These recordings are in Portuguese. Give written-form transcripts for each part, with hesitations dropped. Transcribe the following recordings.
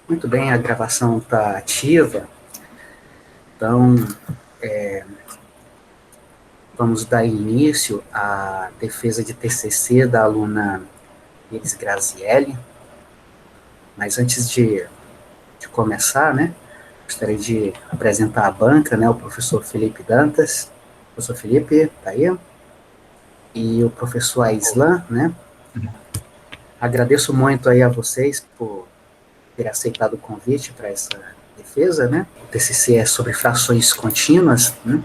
Muito bem, a gravação está ativa, então vamos dar início à defesa de TCC da aluna Iris Grazielli. Mas antes de começar, né, gostaria de apresentar a banca, né, o professor Felipe Dantas. Professor Felipe, está aí? E o professor Aislan, né? Agradeço muito aí a vocês por ter aceitado o convite para essa defesa, né? O TCC é sobre frações contínuas, né?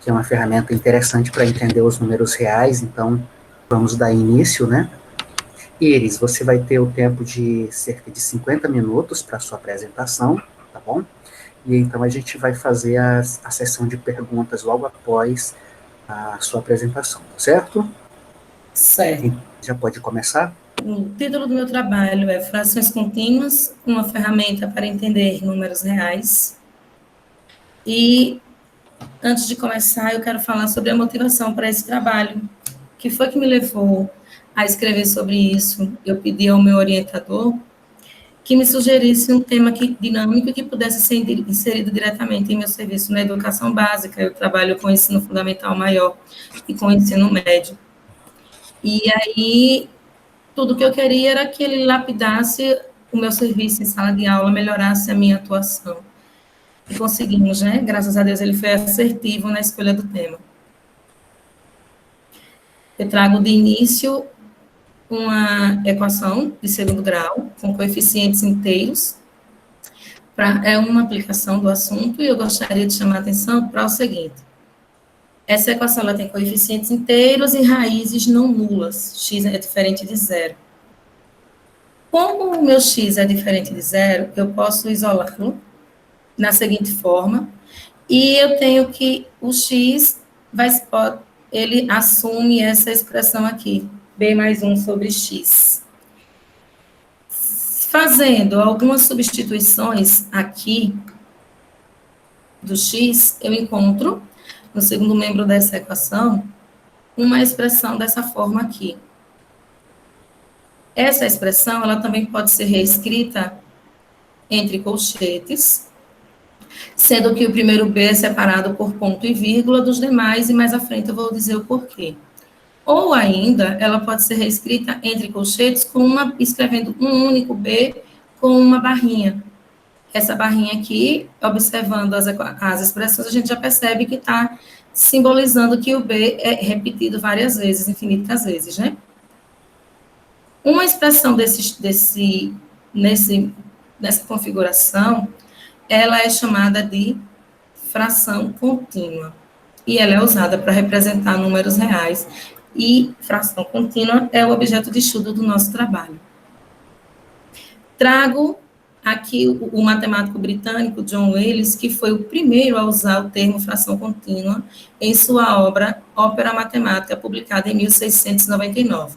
Que é uma ferramenta interessante para entender os números reais, então vamos dar início, né? Iris, você vai ter o tempo de cerca de 50 minutos para sua apresentação, tá bom? E então a gente vai fazer a sessão de perguntas logo após a sua apresentação, tá certo? Certo. Já pode começar? O título do meu trabalho é Frações Contínuas, uma ferramenta para entender números reais. E, antes de começar, eu quero falar sobre a motivação para esse trabalho. O que foi que me levou a escrever sobre isso? Eu pedi ao meu orientador que me sugerisse um tema dinâmico que pudesse ser inserido diretamente em meu serviço na educação básica. Eu trabalho com ensino fundamental maior e com ensino médio. E aí, tudo que eu queria era que ele lapidasse o meu serviço em sala de aula, melhorasse a minha atuação. E conseguimos, né? Graças a Deus, ele foi assertivo na escolha do tema. Eu trago de início uma equação de segundo grau, com coeficientes inteiros. É uma aplicação do assunto, e eu gostaria de chamar a atenção para o seguinte. Essa equação ela tem coeficientes inteiros e raízes não nulas. X é diferente de zero. Como o meu x é diferente de zero, eu posso isolá-lo na seguinte forma, e eu tenho que o x ele assume essa expressão aqui, b mais 1 sobre x. Fazendo algumas substituições aqui do x, eu encontro, no segundo membro dessa equação, uma expressão dessa forma aqui. Essa expressão, ela também pode ser reescrita entre colchetes, sendo que o primeiro B é separado por ponto e vírgula dos demais, e mais à frente eu vou dizer o porquê. Ou ainda, ela pode ser reescrita entre colchetes, escrevendo um único B com uma barrinha. Essa barrinha aqui, observando as expressões, a gente já percebe que está simbolizando que o B é repetido várias vezes, infinitas vezes, né? Uma expressão nessa configuração, ela é chamada de fração contínua. E ela é usada para representar números reais. E fração contínua é o objeto de estudo do nosso trabalho. Trago aqui o matemático britânico John Wales, que foi o primeiro a usar o termo fração contínua em sua obra Ópera Matemática, publicada em 1699.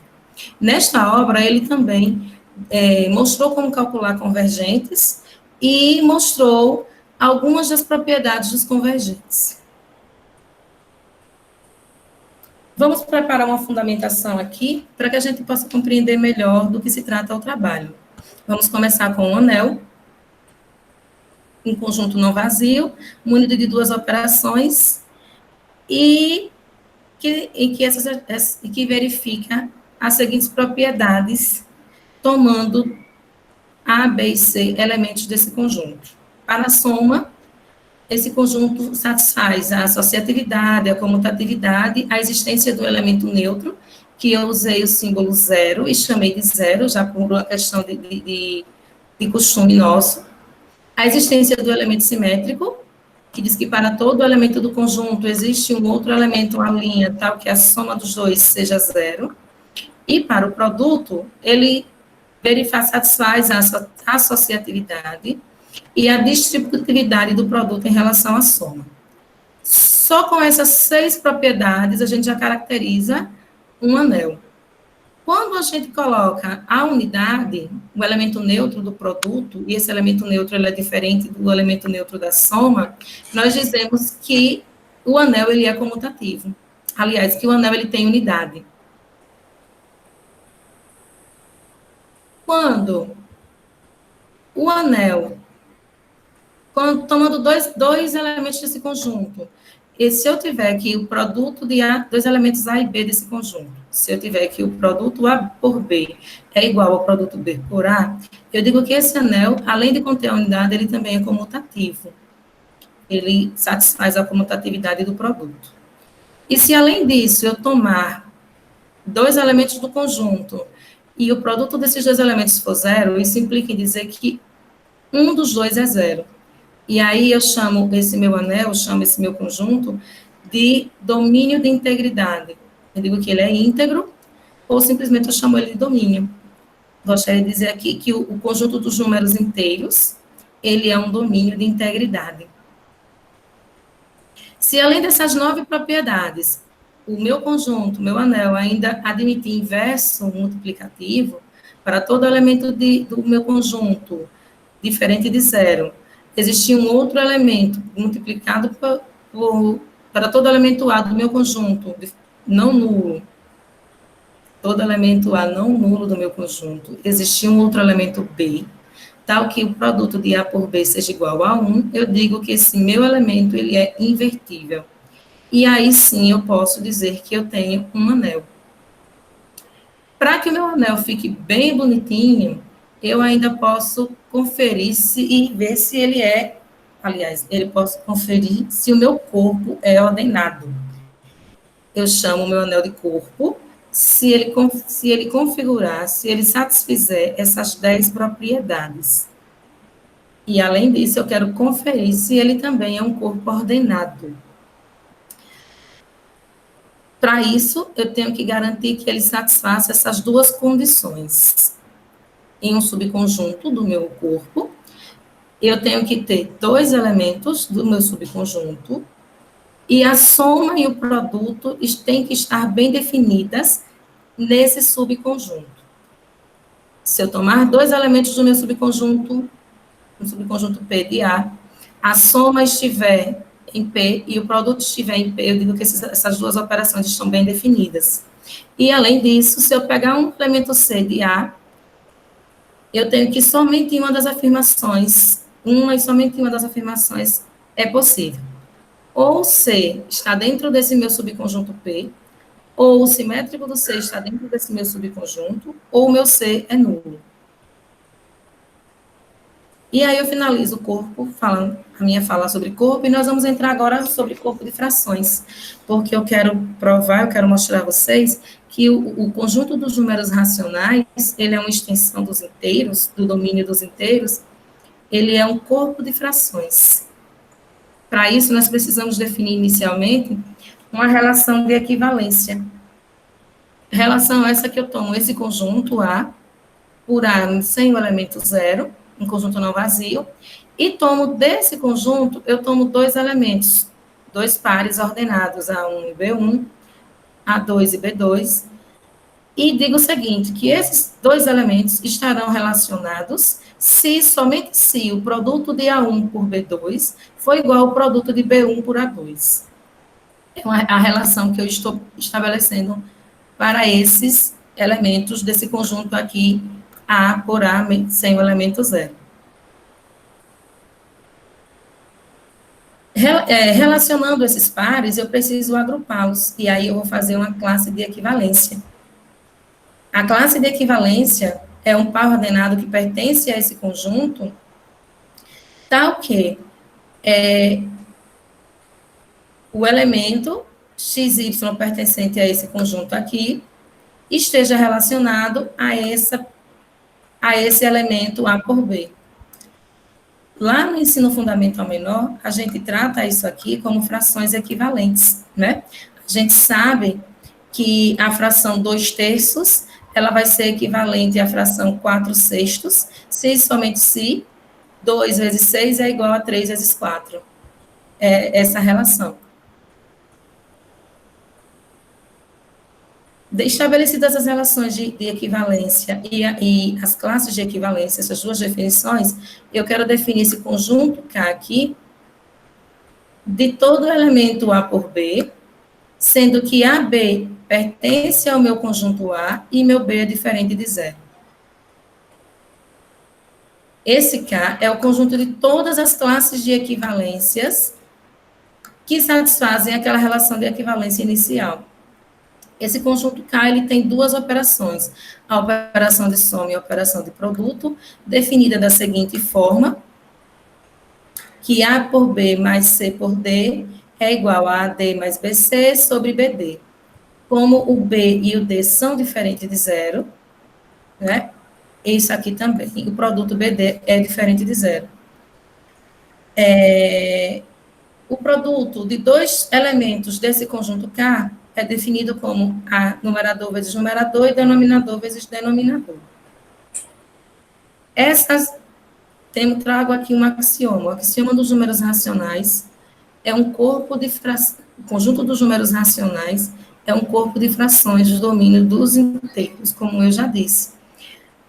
Nesta obra, ele também mostrou como calcular convergentes e mostrou algumas das propriedades dos convergentes. Vamos preparar uma fundamentação aqui para que a gente possa compreender melhor do que se trata o trabalho. Vamos começar com um anel, um conjunto não vazio, munido de duas operações e que verifica as seguintes propriedades, tomando A, B e C elementos desse conjunto. Para a soma, esse conjunto satisfaz a associatividade, a comutatividade, a existência do elemento neutro, que eu usei o símbolo zero e chamei de zero, já por uma questão de costume nosso. A existência do elemento simétrico, que diz que para todo elemento do conjunto existe um outro elemento, uma linha, tal que a soma dos dois seja zero. E para o produto, ele satisfaz a associatividade e a distributividade do produto em relação à soma. Só com essas 6 propriedades, a gente já caracteriza um anel. Quando a gente coloca a unidade, o elemento neutro do produto, e esse elemento neutro ele é diferente do elemento neutro da soma, nós dizemos que o anel ele é comutativo. Aliás, que o anel ele tem unidade. Quando O anel, tomando dois elementos desse conjunto, e se eu tiver aqui o produto de A, dois elementos A e B desse conjunto, se eu tiver aqui o produto A por B é igual ao produto B por A, eu digo que esse anel, além de conter a unidade, ele também é comutativo. Ele satisfaz a comutatividade do produto. E se, além disso, eu tomar dois elementos do conjunto e o produto desses dois elementos for zero, isso implica em dizer que um dos dois é zero. E aí eu chamo esse meu anel, chamo esse meu conjunto de domínio de integridade. Eu digo que ele é íntegro, ou simplesmente eu chamo ele de domínio. Gostaria de dizer aqui que o conjunto dos números inteiros, ele é um domínio de integridade. Se além dessas 9 propriedades, o meu conjunto, meu anel, ainda admitir inverso multiplicativo, para todo elemento do meu conjunto diferente de zero, existir um outro elemento multiplicado para todo elemento A do meu conjunto não nulo, todo elemento A não nulo do meu conjunto, existir um outro elemento B, tal que o produto de A por B seja igual a 1, eu digo que esse meu elemento ele é invertível. E aí sim eu posso dizer que eu tenho um anel. Para que o meu anel fique bem bonitinho, eu ainda posso conferir e ver se ele é, aliás, ele posso conferir se o meu corpo é ordenado. Eu chamo o meu anel de corpo, se ele configurar, se ele satisfizer essas 10 propriedades. E, além disso, eu quero conferir se ele também é um corpo ordenado. Para isso, eu tenho que garantir que ele satisfaça essas duas condições. Em um subconjunto do meu corpo, eu tenho que ter dois elementos do meu subconjunto, e a soma e o produto têm que estar bem definidas nesse subconjunto. Se eu tomar dois elementos do meu subconjunto, no subconjunto P de a soma estiver em P e o produto estiver em P, eu digo que essas duas operações estão bem definidas. E, além disso, se eu pegar um elemento C de A, eu tenho que somente uma das afirmações, é possível. Ou C está dentro desse meu subconjunto P, ou o simétrico do C está dentro desse meu subconjunto, ou o meu C é nulo. E aí eu finalizo o corpo, a minha fala sobre corpo, e nós vamos entrar agora sobre corpo de frações, porque eu quero provar, eu quero mostrar a vocês que o conjunto dos números racionais, ele é uma extensão dos inteiros, do domínio dos inteiros, ele é um corpo de frações. Para isso, nós precisamos definir inicialmente uma relação de equivalência. Relação essa que eu tomo esse conjunto A, por A sem o elemento zero, um conjunto não vazio, e tomo desse conjunto, eu tomo dois elementos, dois pares ordenados, A1 e B1, A2 e B2, e digo o seguinte, que esses dois elementos estarão relacionados somente se o produto de A1 por B2 for igual ao produto de B1 por A2. É a relação que eu estou estabelecendo para esses elementos desse conjunto aqui, A por A sem o elemento zero. Relacionando esses pares, eu preciso agrupá-los, e aí eu vou fazer uma classe de equivalência. A classe de equivalência é um par ordenado que pertence a esse conjunto, tal que o elemento xy pertencente a esse conjunto aqui esteja relacionado a esse elemento A por B. Lá no ensino fundamental menor, a gente trata isso aqui como frações equivalentes, né? A gente sabe que a fração 2/3, ela vai ser equivalente à fração 4/6, se e somente se 2 vezes 6 é igual a 3 vezes 4. É essa relação. Estabelecidas as relações de equivalência e as classes de equivalência, essas duas definições, eu quero definir esse conjunto K aqui, de todo elemento A por B, sendo que AB pertence ao meu conjunto A e meu B é diferente de zero. Esse K é o conjunto de todas as classes de equivalências que satisfazem aquela relação de equivalência inicial. Esse conjunto K ele tem duas operações, a operação de soma e a operação de produto, definida da seguinte forma, que A por B mais C por D é igual a AD mais BC sobre BD. Como o B e o D são diferentes de zero, né? Isso aqui também, o produto BD é diferente de zero. O produto de dois elementos desse conjunto K é definido como A numerador vezes numerador e denominador vezes denominador. Trago aqui um axioma. O axioma dos números racionais é um corpo de frações. O conjunto dos números racionais é um corpo de frações do domínio dos inteiros, como eu já disse.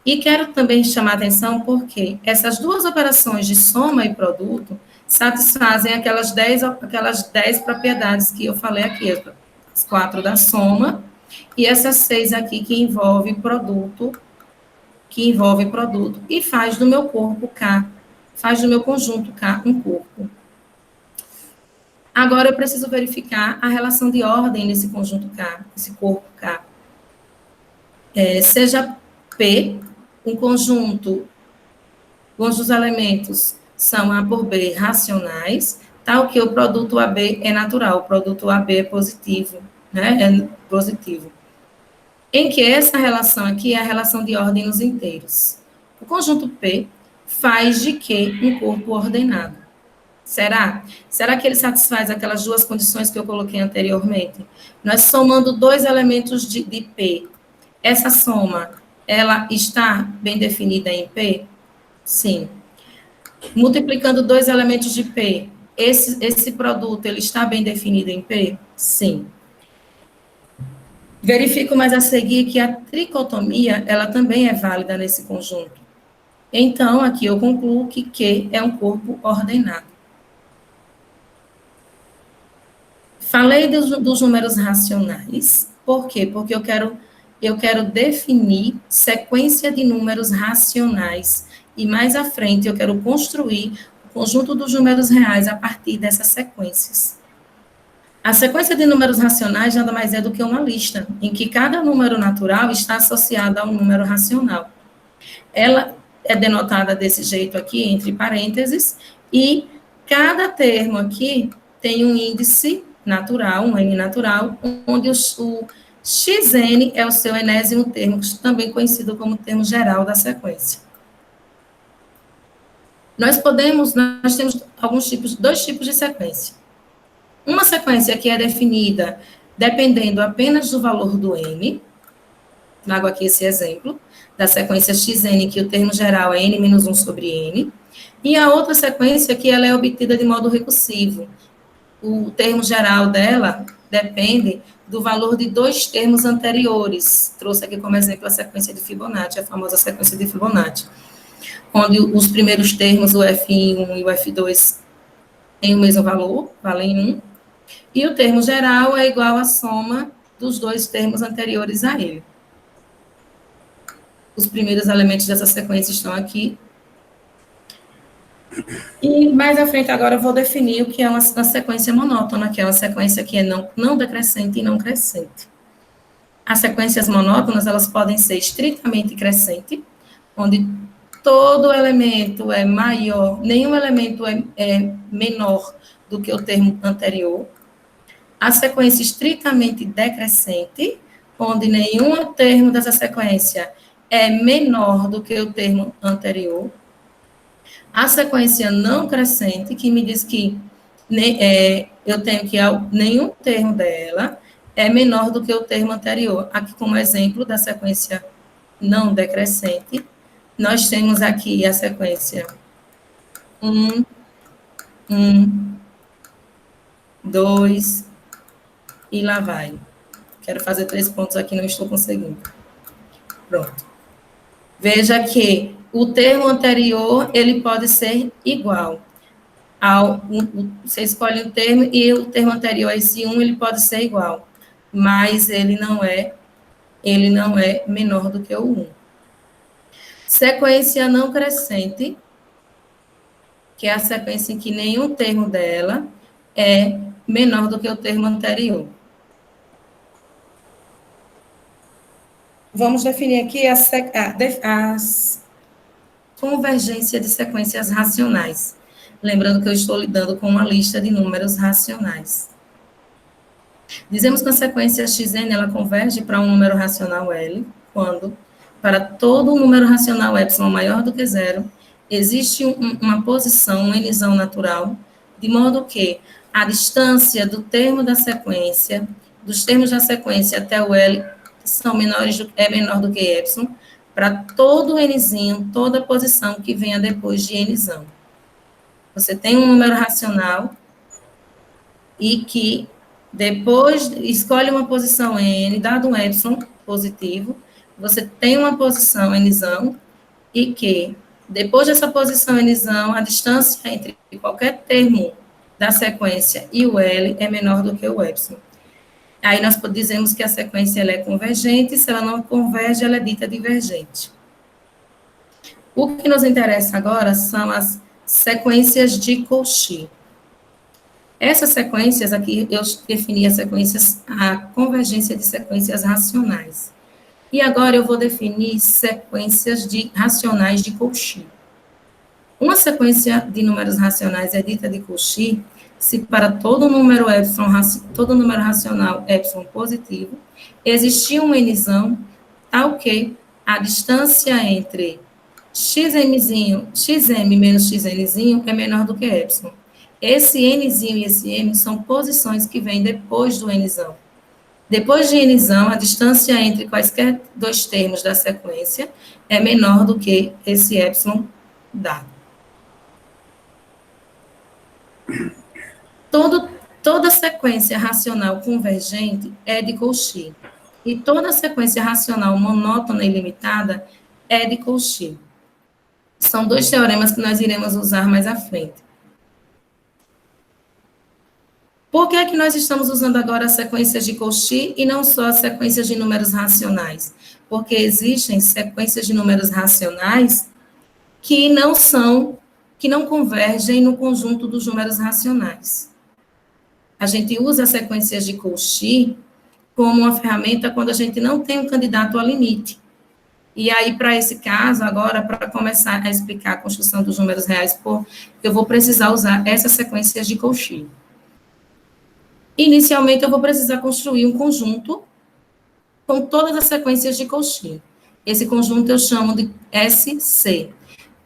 E quero também chamar a atenção porque essas duas operações de soma e produto satisfazem aquelas 10 propriedades que eu falei aqui, as 4 da soma, e essas 6 aqui que envolve produto, e faz do meu corpo K, faz do meu conjunto K um corpo. Agora eu preciso verificar a relação de ordem nesse conjunto K, esse corpo K. Seja P um conjunto, cujos elementos são A por B racionais, tal que o produto AB é natural, o produto AB é positivo, né? É positivo. Em que essa relação aqui é a relação de ordem nos inteiros. O conjunto P faz de Q um corpo ordenado. Será? Será que ele satisfaz aquelas duas condições que eu coloquei anteriormente? Nós somando dois elementos de P. Essa soma, ela está bem definida em P? Sim. Multiplicando dois elementos de P, esse produto, ele está bem definido em P? Sim. Verifico mais a seguir que a tricotomia, ela também é válida nesse conjunto. Então, aqui eu concluo que Q é um corpo ordenado. Falei dos números racionais. Por quê? Porque eu quero definir sequência de números racionais. E mais à frente eu quero construir o conjunto dos números reais a partir dessas sequências. A sequência de números racionais nada mais é do que uma lista, em que cada número natural está associado a um número racional. Ela é denotada desse jeito aqui, entre parênteses, e cada termo aqui tem um índice natural, um N natural, onde o Xn é o seu enésimo termo, também conhecido como termo geral da sequência. Nós temos dois tipos de sequência. Uma sequência que é definida dependendo apenas do valor do n, trago aqui esse exemplo, da sequência Xn, que o termo geral é n menos 1 sobre n, e a outra sequência que ela é obtida de modo recursivo. O termo geral dela depende do valor de dois termos anteriores. Trouxe aqui como exemplo a sequência de Fibonacci, a famosa sequência de Fibonacci, onde os primeiros termos, o F1 e o F2, têm o mesmo valor, valem 1, e o termo geral é igual à soma dos dois termos anteriores a ele. Os primeiros elementos dessa sequência estão aqui. E mais à frente agora eu vou definir o que é uma sequência monótona, que é uma sequência que é não decrescente e não crescente. As sequências monótonas, elas podem ser estritamente crescente, onde todo elemento é maior, nenhum elemento é menor do que o termo anterior. A sequência estritamente decrescente, onde nenhum termo dessa sequência é menor do que o termo anterior. A sequência não crescente, que me diz que eu tenho que nenhum termo dela é menor do que o termo anterior. Aqui, como exemplo da sequência não decrescente, nós temos aqui a sequência 1, 2, e lá vai. Quero fazer 3 pontos aqui, não estou conseguindo. Pronto. Veja que o termo anterior, ele pode ser igual você escolhe um termo e o termo anterior a esse 1, ele pode ser igual, mas ele não é menor do que o 1. Sequência não crescente, que é a sequência em que nenhum termo dela é menor do que o termo anterior. Vamos definir aqui as convergência de sequências racionais. Lembrando que eu estou lidando com uma lista de números racionais. Dizemos que a sequência xn ela converge para um número racional L, quando, para todo número racional epsilon maior do que zero, existe uma posição, um nzão natural, de modo que a distância do termo da sequência, dos termos da sequência até o L, é menor do que epsilon, para todo nzinho, toda posição que venha depois de nzão. Você tem um número racional e que depois escolhe uma posição n, dado um epsilon positivo, você tem uma posição nzão e que depois dessa posição nzão, a distância entre qualquer termo da sequência e o L é menor do que o epsilon. Aí nós dizemos que a sequência ela é convergente, se ela não converge, ela é dita divergente. O que nos interessa agora são as sequências de Cauchy. Essas sequências aqui, eu defini as sequências, a convergência de sequências racionais. E agora eu vou definir sequências racionais de Cauchy. Uma sequência de números racionais é dita de Cauchy se para todo número racional epsilon positivo, existir um nzão tal que a distância entre xm menos xnzinho é menor do que epsilon. Esse nzinho e esse m são posições que vêm depois do nzão. Depois de nzão, a distância entre quaisquer dois termos da sequência é menor do que esse epsilon dado. Toda sequência racional convergente é de Cauchy. E toda sequência racional monótona e limitada é de Cauchy. São dois teoremas que nós iremos usar mais à frente. Por que é que nós estamos usando agora as sequências de Cauchy e não só as sequências de números racionais? Porque existem sequências de números racionais que não convergem no conjunto dos números racionais. A gente usa as sequências de Cauchy como uma ferramenta quando a gente não tem um candidato ao limite. E aí, para esse caso, agora, para começar a explicar a construção dos números reais, eu vou precisar usar essas sequências de Cauchy. Inicialmente, eu vou precisar construir um conjunto com todas as sequências de Cauchy. Esse conjunto eu chamo de SC.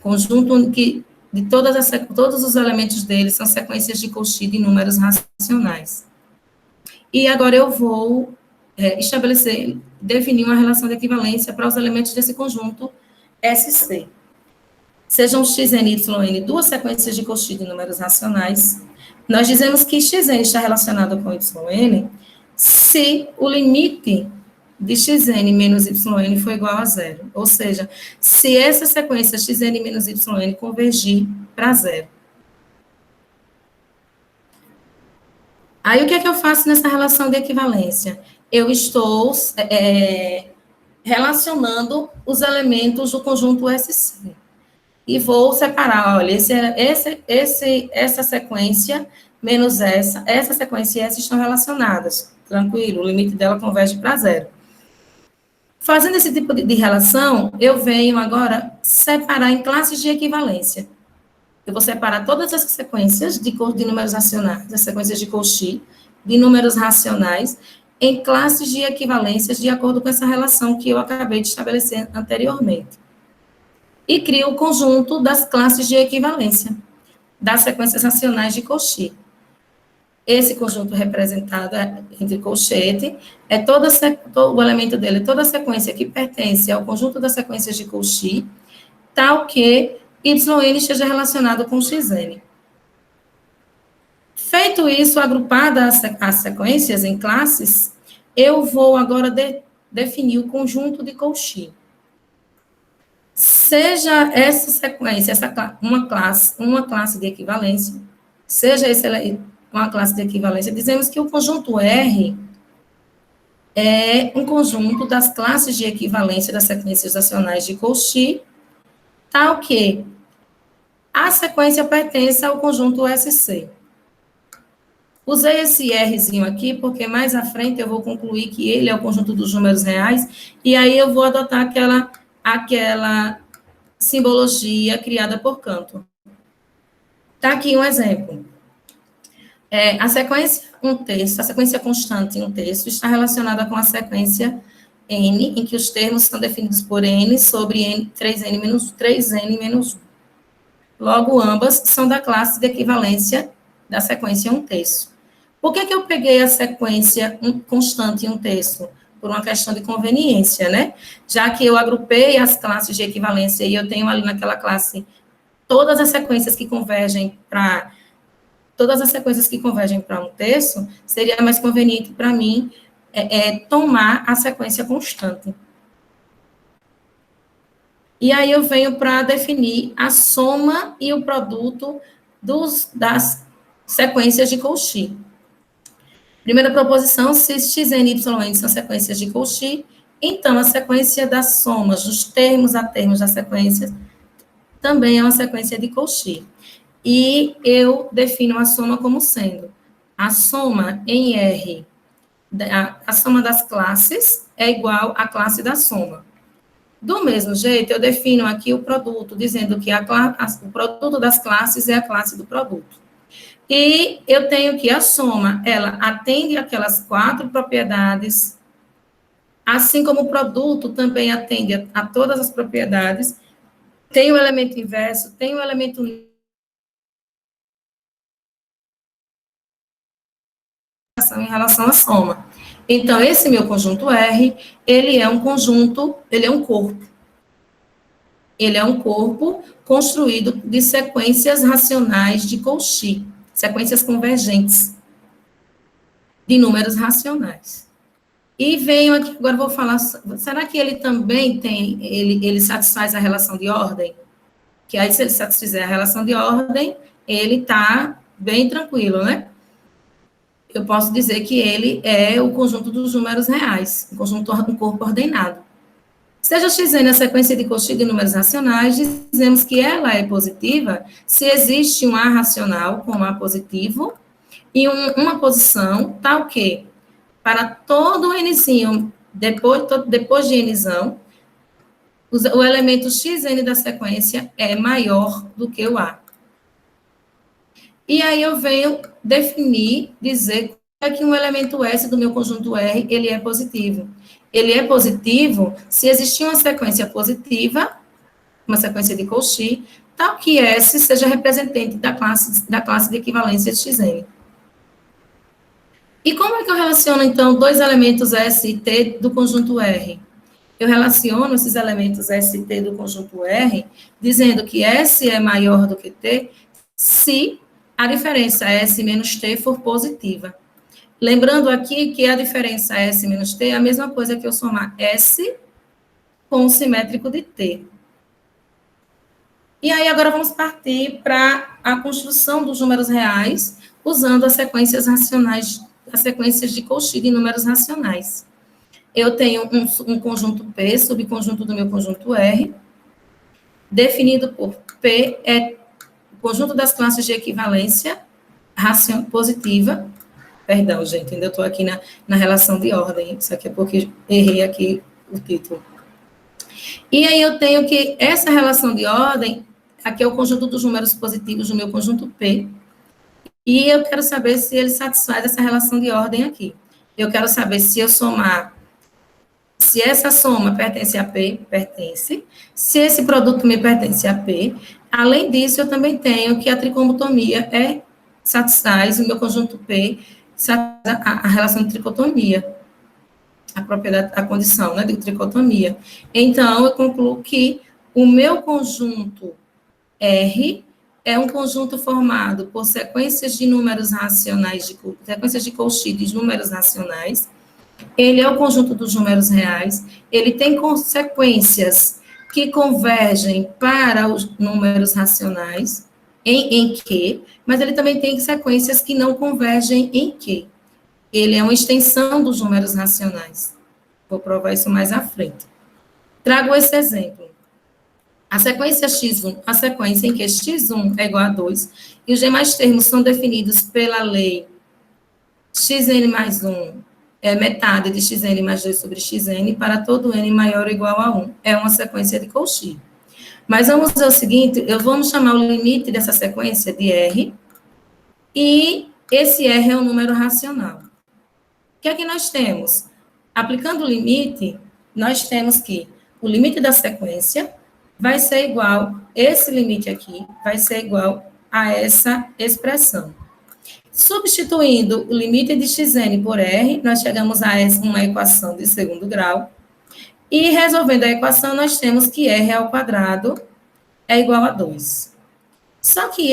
Conjunto que todos os elementos dele são sequências de Cauchy de números racionais. E agora eu vou definir uma relação de equivalência para os elementos desse conjunto SC. Sejam xn e yn duas sequências de Cauchy de números racionais. Nós dizemos que xn está relacionado com yn se o limite de xn menos yn for igual a zero. Ou seja, se essa sequência xn menos yn convergir para zero. Aí, o que é que eu faço nessa relação de equivalência? Eu estou relacionando os elementos do conjunto SC. E vou separar, olha, essa sequência menos essa sequência e essa estão relacionadas. Tranquilo, o limite dela converge para zero. Fazendo esse tipo de relação, eu venho agora separar em classes de equivalência. Eu vou separar todas as sequências de números racionais, as sequências de Cauchy, de números racionais, em classes de equivalências, de acordo com essa relação que eu acabei de estabelecer anteriormente. E crio o conjunto das classes de equivalência, das sequências racionais de Cauchy. Esse conjunto representado entre colchete o elemento dele, toda a sequência que pertence ao conjunto das sequências de Cauchy, tal que yn esteja relacionado com xn. Feito isso, agrupado as sequências em classes, eu vou agora definir o conjunto de Cauchy. Seja essa sequência, uma classe de equivalência, seja uma classe de equivalência, dizemos que o conjunto R é um conjunto das classes de equivalência das sequências racionais de Cauchy, tal que A sequência pertence ao conjunto SC. Usei esse Rzinho aqui, porque mais à frente eu vou concluir que ele é o conjunto dos números reais, e aí eu vou adotar aquela simbologia criada por Cantor. Está aqui um exemplo. A sequência 1/3, a sequência constante 1/3, está relacionada com a sequência N, em que os termos são definidos por N sobre N, 3N menos 3N menos 1. Logo, ambas são da classe de equivalência da sequência 1/3. Por que eu peguei a sequência constante 1/3? Por uma questão de conveniência, né? Já que eu agrupei as classes de equivalência e eu tenho ali naquela classe todas as sequências que convergem para 1/3, seria mais conveniente para mim tomar a sequência constante. E aí eu venho para definir a soma e o produto das sequências de Cauchy. Primeira proposição, se xn e yn são sequências de Cauchy, então a sequência das somas dos termos a termos da sequência também é uma sequência de Cauchy. E eu defino a soma como sendo a soma em R, a soma das classes é igual à classe da soma. Do mesmo jeito, eu defino aqui o produto, dizendo que o produto das classes é a classe do produto. E eu tenho que a soma, ela atende aquelas 4 propriedades, assim como o produto também atende a todas as propriedades. Tem o elemento inverso, tem o elemento em relação à soma. Então, esse meu conjunto R, ele é um conjunto, ele é um corpo. Ele é um corpo construído de sequências racionais de Cauchy, sequências convergentes de números racionais. E venho aqui, agora vou falar, será que ele também ele satisfaz a relação de ordem? Que aí, se ele satisfizer a relação de ordem, ele está bem tranquilo, né? Eu posso dizer que ele é o conjunto dos números reais, um corpo ordenado. Seja xn a sequência de Cauchy de números racionais, dizemos que ela é positiva se existe um A racional com A positivo e uma posição tal que, para todo nzinho, depois de nzão, o elemento xn da sequência é maior do que o A. E aí eu venho definir, dizer que um elemento S do meu conjunto R, ele é positivo. Ele é positivo se existir uma sequência positiva, uma sequência de Cauchy, tal que S seja representante da classe de equivalência de Xn. E como é que eu relaciono, então, dois elementos S e T do conjunto R? Eu relaciono esses elementos S e T do conjunto R, dizendo que S é maior do que T, se a diferença S menos T for positiva. Lembrando aqui que a diferença S menos T é a mesma coisa que eu somar S com o simétrico de T. E aí, agora vamos partir para a construção dos números reais, usando as sequências racionais, as sequências de Cauchy de números racionais. Eu tenho um conjunto P, subconjunto do meu conjunto R, definido por P é o conjunto das classes de equivalência positiva. Perdão, gente, ainda estou aqui na relação de ordem, isso aqui é porque errei aqui o título. E aí eu tenho que essa relação de ordem, aqui é o conjunto dos números positivos do meu conjunto P, e eu quero saber se ele satisfaz essa relação de ordem aqui. Eu quero saber se eu somar, se essa soma pertence a P, pertence, se esse produto me pertence a P. Além disso, eu também tenho que a tricotomia satisfaz o meu conjunto P, a relação de tricotomia, a propriedade, a condição, né, de tricotomia. Então, eu concluo que o meu conjunto R é um conjunto formado por sequências de números racionais, sequências de Cauchy de números racionais. Ele é o conjunto dos números reais. Ele tem consequências que convergem para os números racionais, em Q, mas ele também tem sequências que não convergem em Q. Ele é uma extensão dos números racionais. Vou provar isso mais à frente. Trago esse exemplo. A sequência x1, a sequência em que x1 é igual a 2, e os demais termos são definidos pela lei xn mais 1 é metade de xn mais 2 sobre xn para todo n maior ou igual a 1. É uma sequência de Cauchy. Mas vamos fazer o seguinte, vamos chamar o limite dessa sequência de R, e esse R é um número racional. O que é que nós temos? Aplicando o limite, nós temos que o limite da sequência vai ser igual, esse limite aqui, vai ser igual a essa expressão. Substituindo o limite de xn por R, nós chegamos a uma equação de segundo grau, e resolvendo a equação, nós temos que R ao quadrado é igual a 2. Só que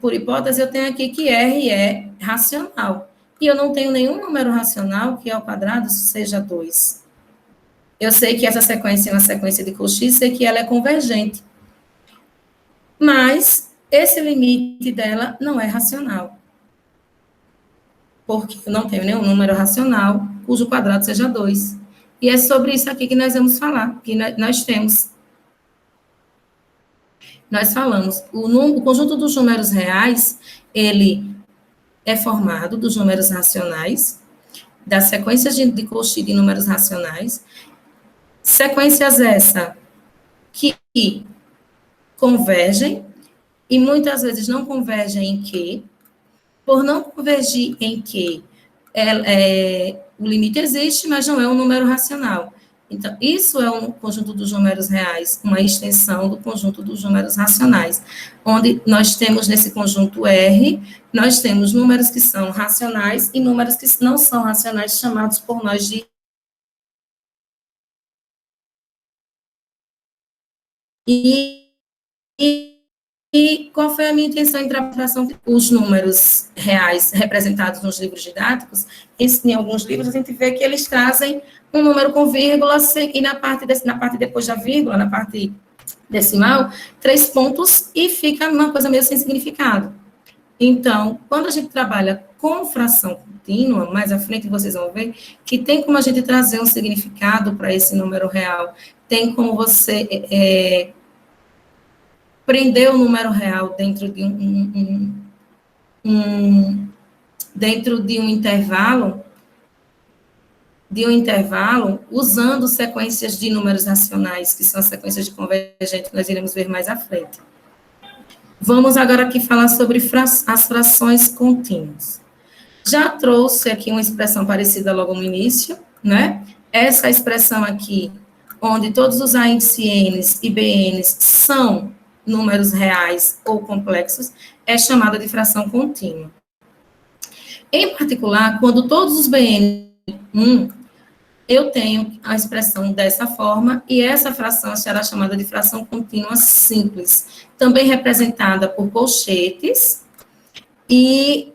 por hipótese, eu tenho aqui que R é racional, e eu não tenho nenhum número racional que ao quadrado seja 2. Eu sei que essa sequência é uma sequência de Cauchy, sei que ela é convergente. Mas esse limite dela não é racional. Porque eu não tenho nenhum número racional cujo quadrado seja 2. E é sobre isso aqui que nós vamos falar, que nós temos. Nós falamos, o conjunto dos números reais, ele é formado dos números racionais, das sequências de Cauchy de números racionais, sequências essa que convergem, e muitas vezes não convergem em Q. Por não convergir em Q, o limite existe, mas não é um número racional. Então, isso é um conjunto dos números reais, uma extensão do conjunto dos números racionais, onde nós temos nesse conjunto R, nós temos números que são racionais e números que não são racionais, chamados por nós de E qual foi a minha intenção em trabalhar os números reais representados nos livros didáticos? Em alguns livros, a gente vê que eles trazem um número com vírgula, e na parte depois da vírgula, na parte decimal, 3 pontos, e fica uma coisa meio sem significado. Então, quando a gente trabalha com fração contínua, mais à frente vocês vão ver que tem como a gente trazer um significado para esse número real, tem como você prender o número real dentro de dentro de um intervalo, usando sequências de números racionais, que são as sequências de convergente, que nós iremos ver mais à frente. Vamos agora aqui falar sobre as frações contínuas. Já trouxe aqui uma expressão parecida logo no início, né? Essa expressão aqui, onde todos os ANCNs e BNs são números reais ou complexos, é chamada de fração contínua. Em particular, quando todos os BN 1, eu tenho a expressão dessa forma, e essa fração será chamada de fração contínua simples, também representada por colchetes, e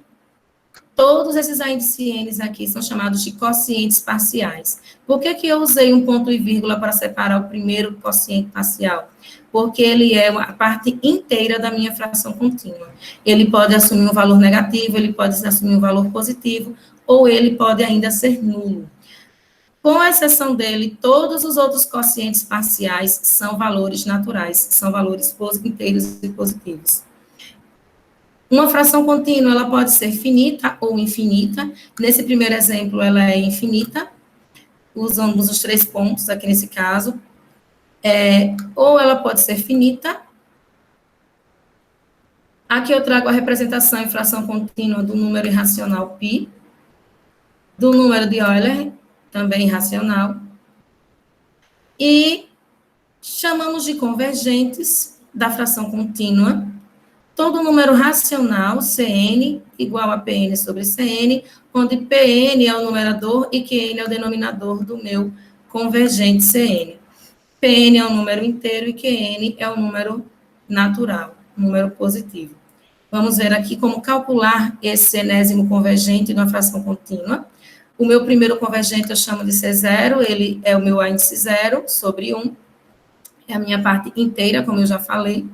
todos esses ANCNs aqui são chamados de quocientes parciais. Por que eu usei um ponto e vírgula para separar o primeiro quociente parcial? Porque ele é a parte inteira da minha fração contínua. Ele pode assumir um valor negativo, ele pode assumir um valor positivo, ou ele pode ainda ser nulo. Com exceção dele, todos os outros quocientes parciais são valores naturais, são valores inteiros e positivos. Uma fração contínua, ela pode ser finita ou infinita. Nesse primeiro exemplo, ela é infinita. Usamos os 3 pontos aqui nesse caso. Ou ela pode ser finita. Aqui eu trago a representação em fração contínua do número irracional π, do número de Euler, também irracional, e chamamos de convergentes da fração contínua todo número racional, Cn, igual a Pn sobre Cn, onde Pn é o numerador e Qn é o denominador do meu convergente Cn. Pn é um número inteiro e Qn é um número natural, um número positivo. Vamos ver aqui como calcular esse enésimo convergente de uma fração contínua. O meu primeiro convergente eu chamo de C0, ele é o meu índice 0 sobre 1, é a minha parte inteira, como eu já falei.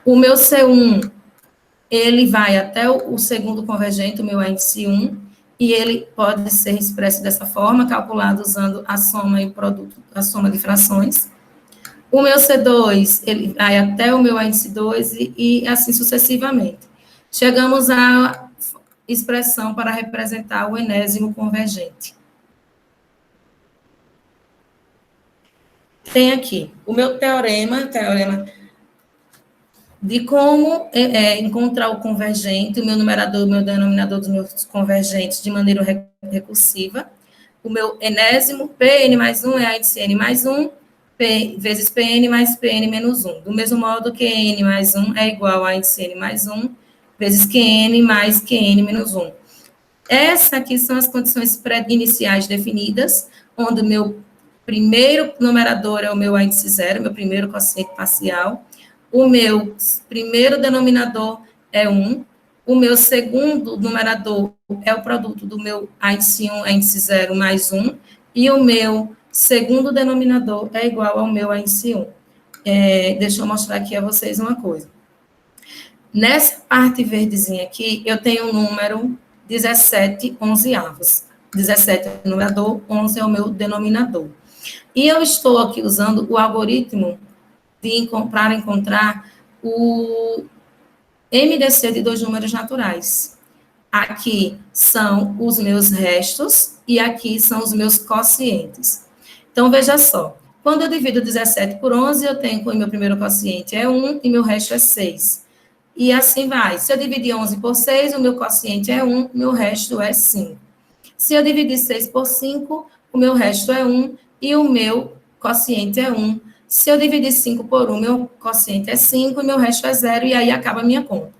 O meu C1, ele vai até o segundo convergente, o meu índice 1, e ele pode ser expresso dessa forma, calculado usando a soma e o produto, a soma de frações. O meu C2, ele vai até o meu índice 2 e assim sucessivamente. Chegamos à expressão para representar o enésimo convergente. Tem aqui o meu teorema de como encontrar o convergente, o meu numerador, o meu denominador dos meus convergentes de maneira recursiva. O meu enésimo, Pn mais 1 é a índice n mais 1, P vezes Pn mais Pn menos 1. Do mesmo modo que n mais 1 é igual a índice n mais 1, vezes Qn mais Qn menos 1. Essas aqui são as condições iniciais definidas, onde o meu primeiro numerador é o meu índice zero, meu primeiro quociente parcial. O meu primeiro denominador é 1. O meu segundo numerador é o produto do meu índice 1, índice 0 mais 1. E o meu segundo denominador é igual ao meu índice 1. Deixa eu mostrar aqui a vocês uma coisa. Nessa parte verdezinha aqui, eu tenho o número 17 onzeavos. 17 é o numerador, 11 é o meu denominador. E eu estou aqui usando o algoritmo para encontrar o MDC de dois números naturais. Aqui são os meus restos e aqui são os meus quocientes. Então, veja só. Quando eu divido 17 por 11, eu tenho que o meu primeiro quociente é 1 e meu resto é 6. E assim vai. Se eu dividir 11 por 6, o meu quociente é 1, meu resto é 5. Se eu dividir 6 por 5, o meu resto é 1 e o meu quociente é 1. Se eu dividir 5 por 1, meu quociente é 5 e meu resto é 0, e aí acaba a minha conta.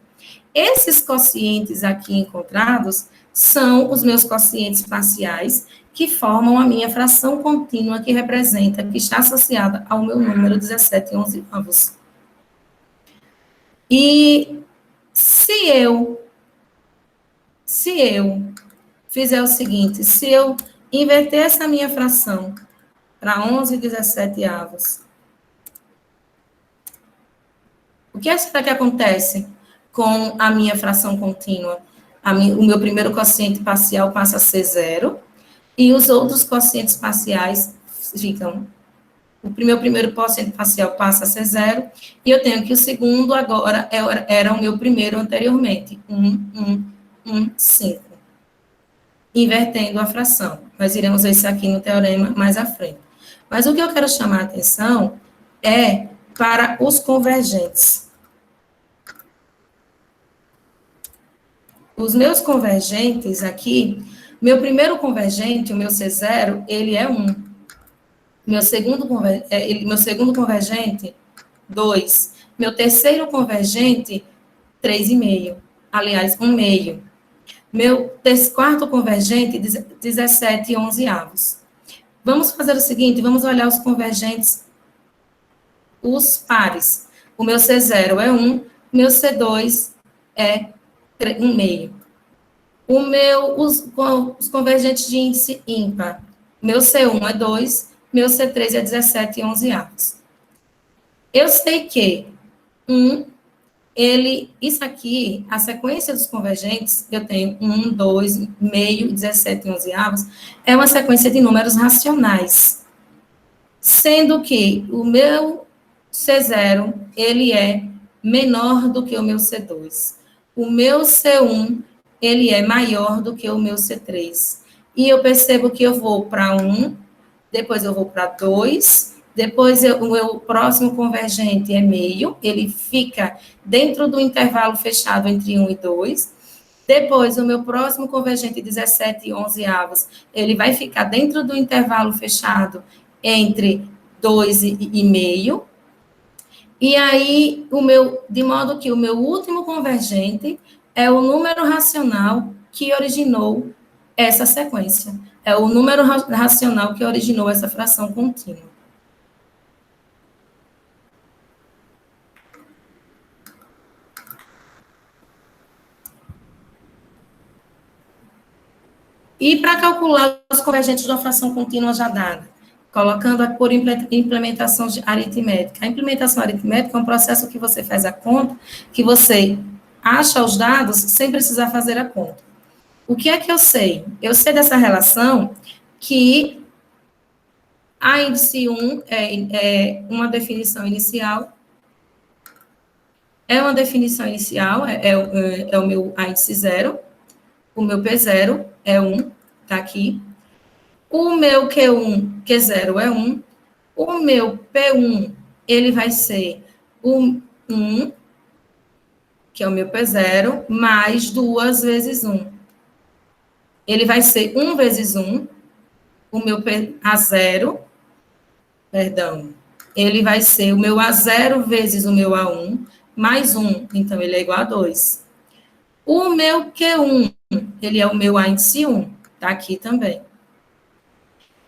Esses quocientes aqui encontrados são os meus quocientes parciais, que formam a minha fração contínua, que representa, que está associada ao meu número 17 onzeavos. E se eu fizer o seguinte, se eu inverter essa minha fração para 11/17avos, o que será que acontece com a minha fração contínua? O meu primeiro quociente parcial passa a ser 0, e os outros quocientes parciais ficam... O primeiro quociente parcial passa a ser 0, e eu tenho que o segundo agora era o meu primeiro anteriormente, 5. Invertendo a fração. Nós iremos ver isso aqui no teorema mais à frente. Mas o que eu quero chamar a atenção é para os convergentes. Os meus convergentes aqui, meu primeiro convergente, o meu C0, ele é 1. Meu segundo convergente, 2. Meu terceiro convergente, 3,5. Aliás, 1,5. Meu quarto convergente, 17 onzeavos. Vamos fazer o seguinte, vamos olhar os convergentes, os pares. O meu C0 é 1, o meu C2 é 1,5. Os convergentes de índice ímpar. Meu C1 é 2, meu C3 é 17 onzeavos. Eu sei que isso aqui, a sequência dos convergentes, eu tenho 1, 2, meio, 17 onzeavos, é uma sequência de números racionais. Sendo que o meu C0, ele é menor do que o meu C2. O meu C1, ele é maior do que o meu C3. E eu percebo que eu vou para 1, depois eu vou para 2, depois o meu próximo convergente é meio, ele fica dentro do intervalo fechado entre 1 e 2. Depois, o meu próximo convergente, 17 onzeavos, ele vai ficar dentro do intervalo fechado entre 2 e meio. E aí, de modo que o meu último convergente é o número racional que originou essa sequência. É o número racional que originou essa fração contínua. E para calcular os convergentes de uma fração contínua já dada, colocando por implementação aritmética. A implementação aritmética é um processo que você faz a conta, que você acha os dados sem precisar fazer a conta. O que é que eu sei? Eu sei dessa relação que A índice 1 é uma definição inicial. É uma definição inicial, é o meu A índice 0. O meu P0 é 1, está aqui. O meu Q1, Q0 é 1. O meu P1, ele vai ser o 1, que é o meu P0, mais 2 vezes 1. Ele vai ser 1 vezes 1. O meu A0, perdão, ele vai ser o meu A0 vezes o meu A1, mais 1, então ele é igual a 2. O meu Q1, ele é o meu A índice 1, tá aqui também.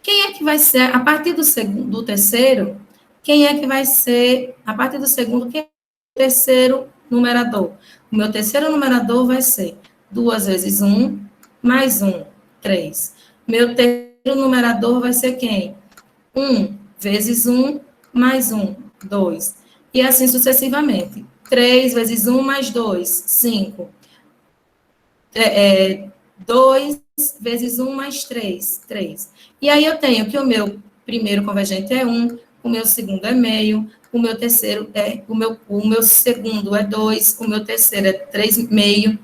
Quem é que vai ser, a partir do terceiro, quem é que vai ser, a partir do segundo, quem é o terceiro numerador? O meu terceiro numerador vai ser 2 vezes 1, mais 1, 3. Meu terceiro numerador vai ser quem? 1 vezes 1, mais 1, 2. E assim sucessivamente. 3 vezes 1, mais 2, 5. 2 vezes 1 mais 3, 3. E aí eu tenho que o meu primeiro convergente é 1, o meu segundo é meio, o meu terceiro é, o meu segundo é 2, o meu terceiro é 3 meio,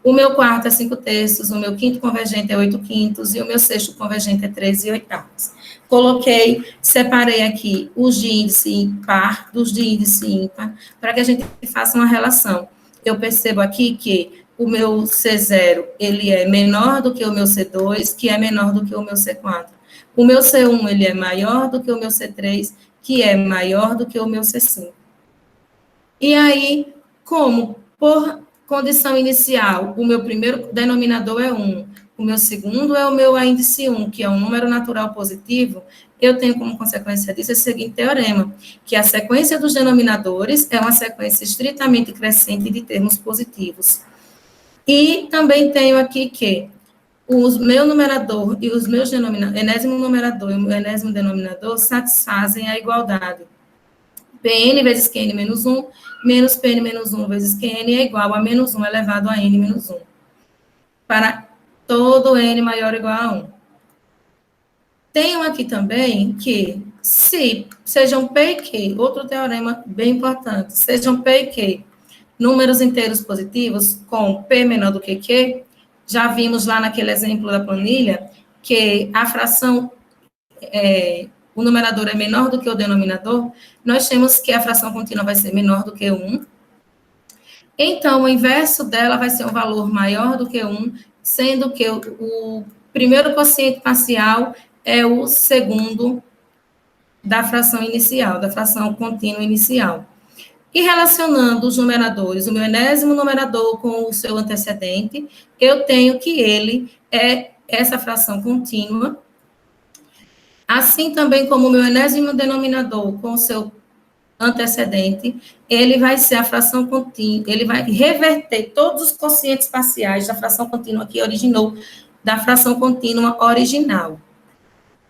o meu quarto é 5 terços, o meu quinto convergente é 8 quintos e o meu sexto convergente é 13 oitavos. Coloquei, separei aqui os de índice par dos de índice ímpar, para que a gente faça uma relação. Eu percebo aqui que o meu C0, ele é menor do que o meu C2, que é menor do que o meu C4. O meu C1, ele é maior do que o meu C3, que é maior do que o meu C5. E aí, como por condição inicial, o meu primeiro denominador é 1, o meu segundo é o meu índice 1, que é um número natural positivo, eu tenho como consequência disso esse seguinte teorema, que a sequência dos denominadores é uma sequência estritamente crescente de termos positivos. E também tenho aqui que o meu numerador e os meus denominadores, enésimo numerador e o enésimo denominador satisfazem a igualdade. Pn vezes Qn menos 1, menos Pn menos 1 vezes Qn é igual a menos 1 elevado a N menos 1. Para todo N maior ou igual a 1. Tenho aqui também que, se sejam P e Q, outro teorema bem importante, sejam P e Q números inteiros positivos com P menor do que Q, já vimos lá naquele exemplo da planilha que a fração, o numerador é menor do que o denominador, nós temos que a fração contínua vai ser menor do que 1. Então, o inverso dela vai ser um valor maior do que 1, sendo que o primeiro quociente parcial é o segundo da fração inicial, da fração contínua inicial. E relacionando os numeradores, o meu enésimo numerador com o seu antecedente, eu tenho que ele é essa fração contínua, assim também como o meu enésimo denominador com o seu antecedente, ele vai ser a fração contínua, ele vai reverter todos os quocientes parciais da fração contínua que originou da fração contínua original.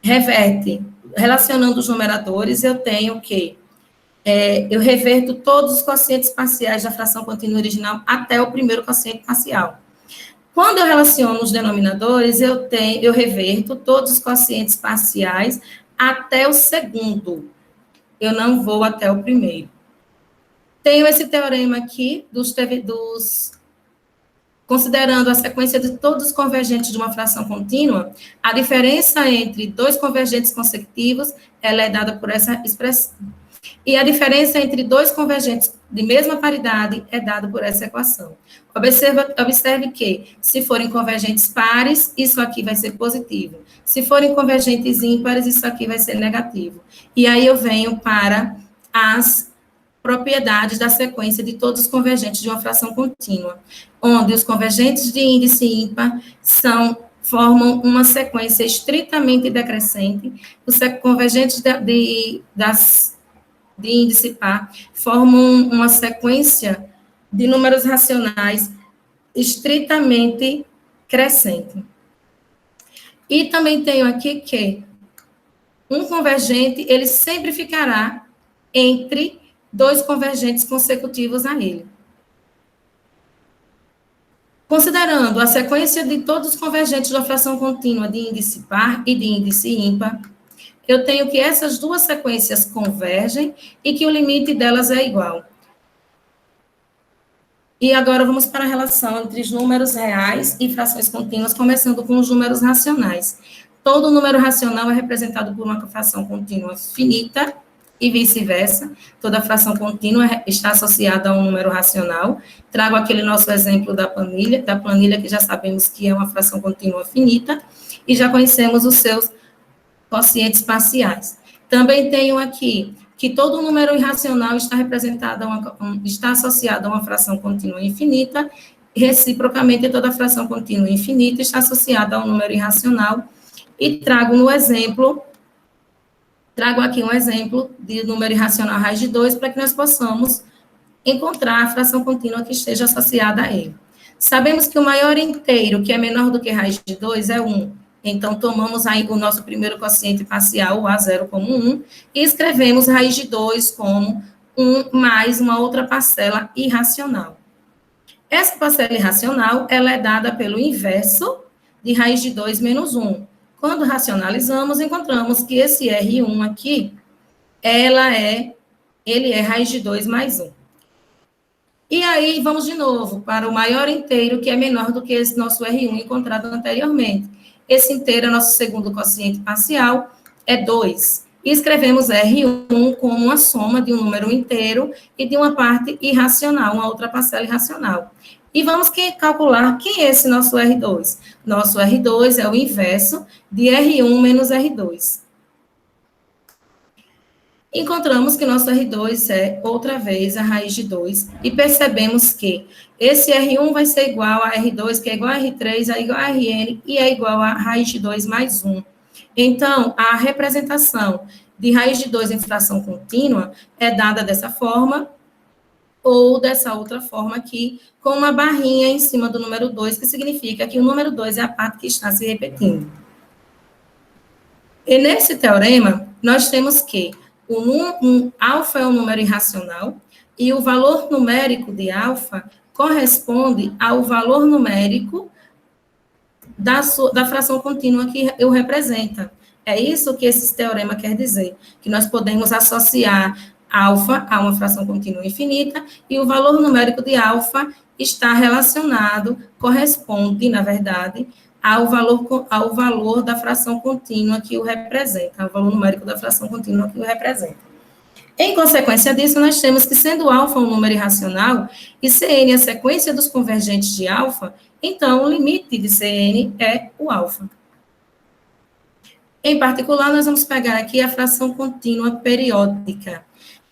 Reverte, relacionando os numeradores, eu tenho que eu reverto todos os quocientes parciais da fração contínua original até o primeiro quociente parcial. Quando eu relaciono os denominadores, eu reverto todos os quocientes parciais até o segundo. Eu não vou até o primeiro. Tenho esse teorema aqui considerando a sequência de todos os convergentes de uma fração contínua, a diferença entre dois convergentes consecutivos, ela é dada por essa expressão. E a diferença entre dois convergentes de mesma paridade é dada por essa equação. Observe que, se forem convergentes pares, isso aqui vai ser positivo. Se forem convergentes ímpares, isso aqui vai ser negativo. E aí eu venho para as propriedades da sequência de todos os convergentes de uma fração contínua, onde os convergentes de índice ímpar formam uma sequência estritamente decrescente, os convergentes de índice par formam uma sequência de números racionais estritamente crescente. E também tenho aqui que um convergente, ele sempre ficará entre dois convergentes consecutivos a ele. Considerando a sequência de todos os convergentes da fração contínua de índice par e de índice ímpar, eu tenho que essas duas sequências convergem e que o limite delas é igual. E agora vamos para a relação entre os números reais e frações contínuas, começando com os números racionais. Todo número racional é representado por uma fração contínua finita e vice-versa. Toda fração contínua está associada a um número racional. Trago aquele nosso exemplo da planilha que já sabemos que é uma fração contínua finita, e já conhecemos os seus quocientes parciais. Também tenho aqui que todo número irracional está representado está associado a uma fração contínua infinita, reciprocamente toda fração contínua infinita está associada a um número irracional, e trago aqui um exemplo de número irracional raiz de 2 para que nós possamos encontrar a fração contínua que esteja associada a ele. Sabemos que o maior inteiro, que é menor do que raiz de 2, é 1. Então, tomamos aí o nosso primeiro quociente parcial, o A0, como 1, e escrevemos raiz de 2 como 1 mais uma outra parcela irracional. Essa parcela irracional, ela é dada pelo inverso de raiz de 2 menos 1. Quando racionalizamos, encontramos que esse R1 aqui, ele é raiz de 2 mais 1. E aí, vamos de novo para o maior inteiro, que é menor do que esse nosso R1 encontrado anteriormente. Esse inteiro é nosso segundo quociente parcial, é 2. E escrevemos R1 como uma soma de um número inteiro e de uma parte irracional, uma outra parcela irracional. E vamos calcular quem é esse nosso R2. Nosso R2 é o inverso de R1 menos R2. Encontramos que nosso R2 é, outra vez, a raiz de 2, e percebemos que esse R1 vai ser igual a R2, que é igual a R3, é igual a Rn, e é igual a raiz de 2 mais 1. Então, a representação de raiz de 2 em fração contínua é dada dessa forma, ou dessa outra forma aqui, com uma barrinha em cima do número 2, que significa que o número 2 é a parte que está se repetindo. E nesse teorema, nós temos que alfa é um número irracional, e o valor numérico de alfa corresponde ao valor numérico da fração contínua que o representa. É isso que esse teorema quer dizer, que nós podemos associar alfa a uma fração contínua infinita, e o valor numérico de alfa está relacionado, corresponde, na verdade, ao valor da fração contínua que o representa, ao valor numérico da fração contínua que o representa. Em consequência disso, nós temos que, sendo alfa um número irracional e Cn a sequência dos convergentes de alfa, então o limite de Cn é o alfa. Em particular, nós vamos pegar aqui a fração contínua periódica,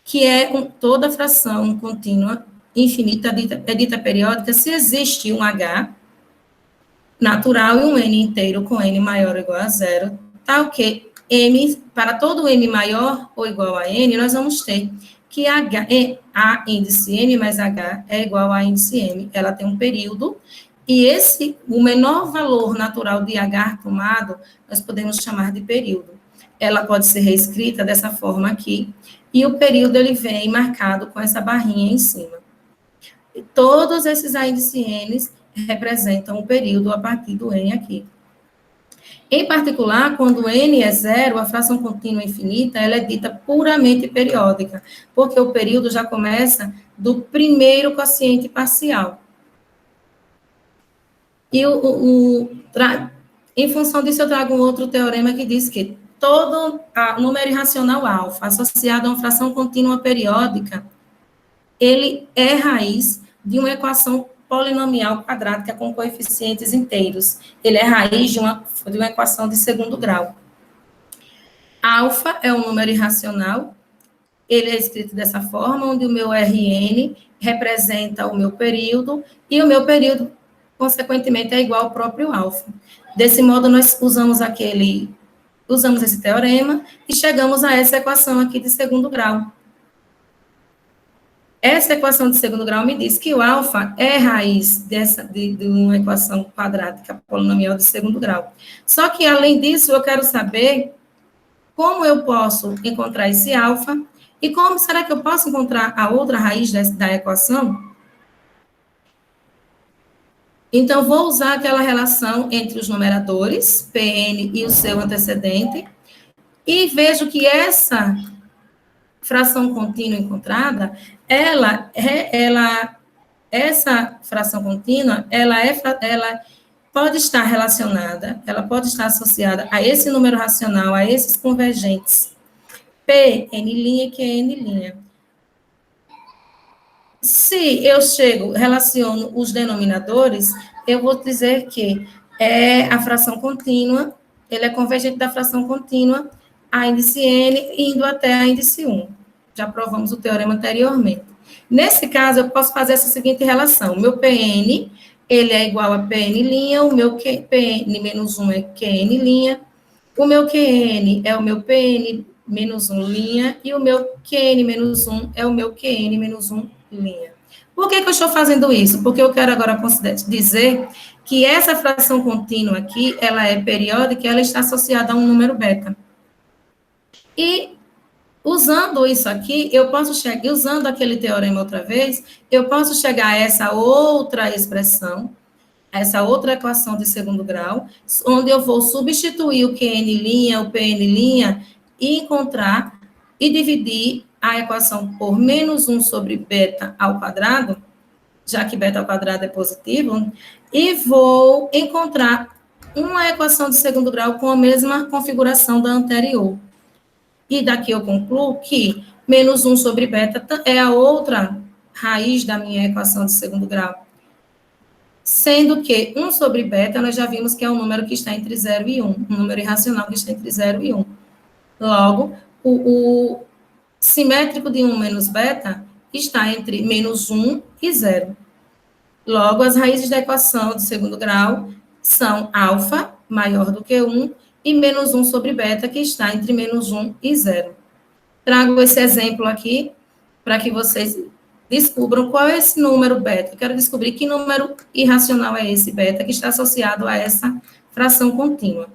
que é toda fração contínua infinita é dita periódica se existe um H natural e um N inteiro com N maior ou igual a zero, tal que M, para todo M maior ou igual a N, nós vamos ter que A índice M mais H é igual a índice M. Ela tem um período, e o menor valor natural de H tomado, nós podemos chamar de período. Ela pode ser reescrita dessa forma aqui, e o período ele vem marcado com essa barrinha em cima. E todos esses A índice N's representam o período a partir do N aqui. Em particular, quando N é zero, a fração contínua infinita, ela é dita puramente periódica, porque o período já começa do primeiro quociente parcial. E em função disso, eu trago um outro teorema que diz que todo número irracional alfa associado a uma fração contínua periódica, ele é raiz de uma equação polinomial quadrática com coeficientes inteiros. Ele é raiz de uma equação de segundo grau. Alfa é um número irracional, ele é escrito dessa forma, onde o meu Rn representa o meu período, e o meu período, consequentemente, é igual ao próprio alfa. Desse modo, nós usamos esse teorema e chegamos a essa equação aqui de segundo grau. Essa equação de segundo grau me diz que o alfa é raiz de uma equação quadrática polinomial de segundo grau. Só que, além disso, eu quero saber como eu posso encontrar esse alfa e como será que eu posso encontrar a outra raiz da equação? Então, vou usar aquela relação entre os numeradores, Pn e o seu antecedente, E vejo que essa fração contínua encontrada, essa fração contínua, ela pode estar relacionada, ela pode estar associada a esse número racional, a esses convergentes, P, N' e Qn'. Se eu relaciono os denominadores, eu vou dizer que a fração contínua, ele é convergente da fração contínua, a índice N, indo até a índice 1. Já provamos o teorema anteriormente. Nesse caso, eu posso fazer essa seguinte relação. O meu Pn, ele é igual a Pn', o meu Pn menos 1 é Qn', o meu Qn é o meu Pn menos 1', e o meu Qn menos 1 é o meu Qn menos 1'. Por que eu estou fazendo isso? Porque eu quero agora dizer que essa fração contínua aqui, ela é periódica e ela está associada a um número beta. E, usando isso aqui, eu posso chegar, usando aquele teorema outra vez, eu posso chegar a essa outra expressão, essa outra equação de segundo grau, onde eu vou substituir o Qn', o Pn', e encontrar e dividir a equação por menos 1 sobre beta ao quadrado, já que beta ao quadrado é positivo, e vou encontrar uma equação de segundo grau com a mesma configuração da anterior. E daqui eu concluo que menos 1 sobre beta é a outra raiz da minha equação de segundo grau. Sendo que 1 sobre beta, nós já vimos que é um número que está entre 0 e 1, um número irracional que está entre 0 e 1. Logo, o simétrico de 1 menos beta está entre menos 1 e 0. Logo, as raízes da equação de segundo grau são alfa, maior do que 1, e menos 1 sobre beta, que está entre menos 1 e 0. Trago esse exemplo aqui para que vocês descubram qual é esse número beta. Eu quero descobrir que número irracional é esse beta que está associado a essa fração contínua.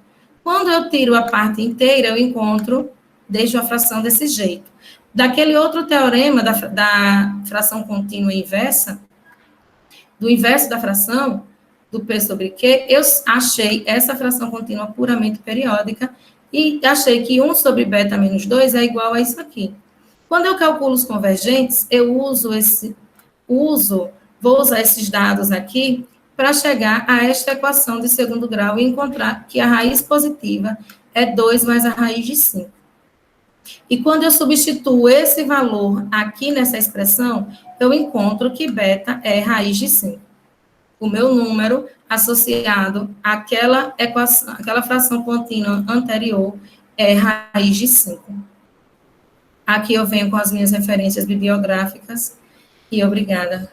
Quando eu tiro a parte inteira, eu deixo a fração desse jeito. Daquele outro teorema da fração contínua inversa, do inverso da fração, do P sobre Q, eu achei essa fração contínua puramente periódica e achei que 1 sobre beta menos 2 é igual a isso aqui. Quando eu calculo os convergentes, eu vou usar esses dados aqui para chegar a esta equação de segundo grau e encontrar que a raiz positiva é 2 mais a raiz de 5. E quando eu substituo esse valor aqui nessa expressão, eu encontro que beta é raiz de 5. O meu número associado àquela equação, aquela fração contínua anterior é raiz de 5. Aqui eu venho com as minhas referências bibliográficas e obrigada.